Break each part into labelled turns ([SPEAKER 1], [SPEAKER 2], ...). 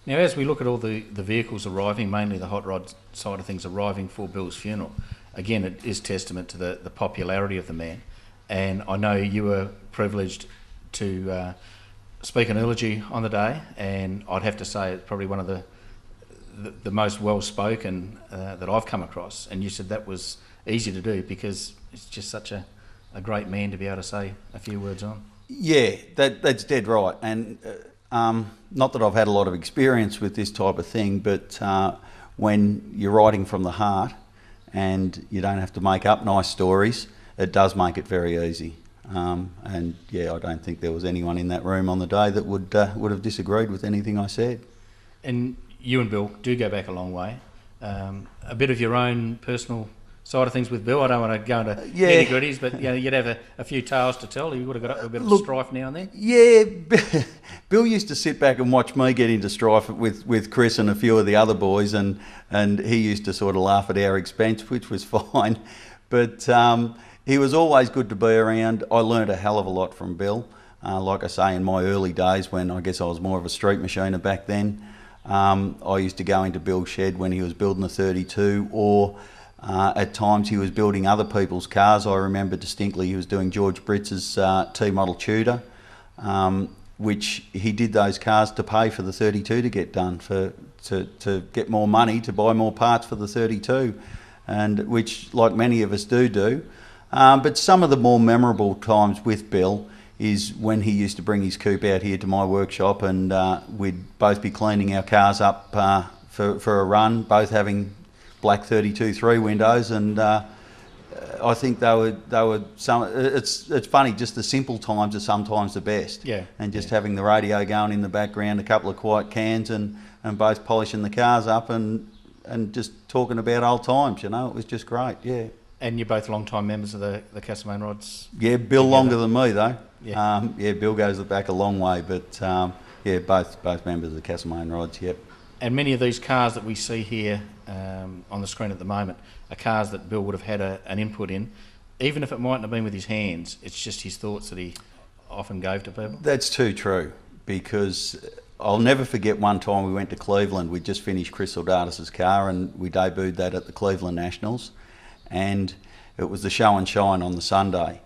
[SPEAKER 1] Now, as we look at all the vehicles arriving, mainly the hot rod side of things arriving for Bill's funeral, again, it is testament to the popularity of the man. And I know you were privileged to speak an eulogy on the day, and I'd have to say it's probably one of the most well-spoken that I've come across. And you said that was easy to do because it's just such a great man to be able to say a few words on.
[SPEAKER 2] Yeah, that's dead right. And not that I've had a lot of experience with this type of thing, but when you're writing from the heart and you don't have to make up nice stories, it does make it very easy. And yeah, I don't think there was anyone in that room on the day that would have disagreed with anything I said. And
[SPEAKER 1] you and Bill do go back a long way. A bit of your own personal side of things with Bill. I don't want to go into nitty-gritties, but you know, you'd have a few tales to tell. You would have got a bit of strife now and then.
[SPEAKER 2] Yeah, Bill used to sit back and watch me get into strife with Chris and a few of the other boys, and he used to sort of laugh at our expense, which was fine. But he was always good to be around. I learned a hell of a lot from Bill. Like I say, in my early days, when I guess I was more of a street machiner back then, I used to go into Bill's shed when he was building the 32, or at times he was building other people's cars. I remember distinctly he was doing George Britz's T-model Tudor, which he did those cars to pay for the 32 to get done, to get more money to buy more parts for the 32, and which, like many of us do. But some of the more memorable times with Bill is when he used to bring his coupe out here to my workshop, and we'd both be cleaning our cars up for a run, both having black 32.3 windows, and I think they were some. It's funny, just the simple times are sometimes the best.
[SPEAKER 1] Yeah.
[SPEAKER 2] And just having the radio going in the background, a couple of quiet cans, and both polishing the cars up and just talking about old times. You know, it was just great. Yeah.
[SPEAKER 1] And you're both long-time members of the Castlemaine Rods?
[SPEAKER 2] Yeah, Bill together. Longer than me though.
[SPEAKER 1] Yeah.
[SPEAKER 2] Yeah, Bill goes back a long way, but yeah, both members of the Castlemaine Rods. Yep.
[SPEAKER 1] And many of these cars that we see here on the screen at the moment are cars that Bill would have had an input in, even if it mightn't have been with his hands. It's just his thoughts that he often gave to people.
[SPEAKER 2] That's too true, because I'll never forget one time we went to Cleveland. We just finished Chris Aldatis's car, and we debuted that at the Cleveland Nationals, and it was the show and shine on the Sunday.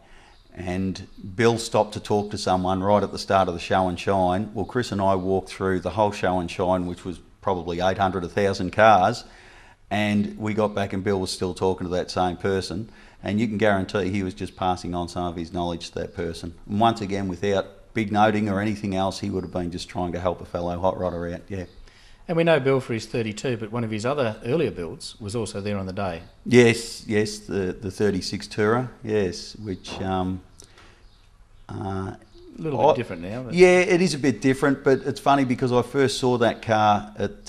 [SPEAKER 2] And Bill stopped to talk to someone right at the start of the show and shine. Well, Chris and I walked through the whole show and shine, which was probably 800, 1,000 cars, and we got back and Bill was still talking to that same person, and you can guarantee he was just passing on some of his knowledge to that person. And once again, without big noting or anything else, he would have been just trying to help a fellow hot rodder out. Yeah.
[SPEAKER 1] And we know Bill for his 32, but one of his other earlier builds was also there on the day.
[SPEAKER 2] Yes, the 36 Tourer, yes, which
[SPEAKER 1] a little bit different now. But
[SPEAKER 2] yeah, it is a bit different, but it's funny because I first saw that car at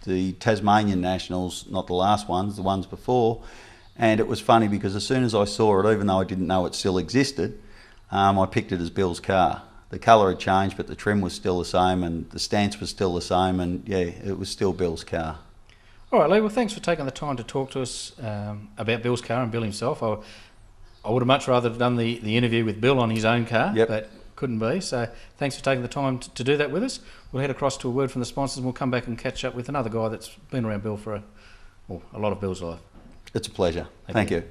[SPEAKER 2] the Tasmanian Nationals, not the last ones, the ones before, and it was funny because as soon as I saw it, even though I didn't know it still existed, I picked it as Bill's car. The colour had changed, but the trim was still the same, and the stance was still the same, and yeah, it was still Bill's car.
[SPEAKER 1] All right, Lee, well, thanks for taking the time to talk to us about Bill's car and Bill himself. I would have much rather have done the interview with Bill on his own car, but couldn't be. So thanks for taking the time to do that with us. We'll head across to a word from the sponsors, and we'll come back and catch up with another guy that's been around Bill for a lot of Bill's life.
[SPEAKER 2] It's a pleasure. Thank you.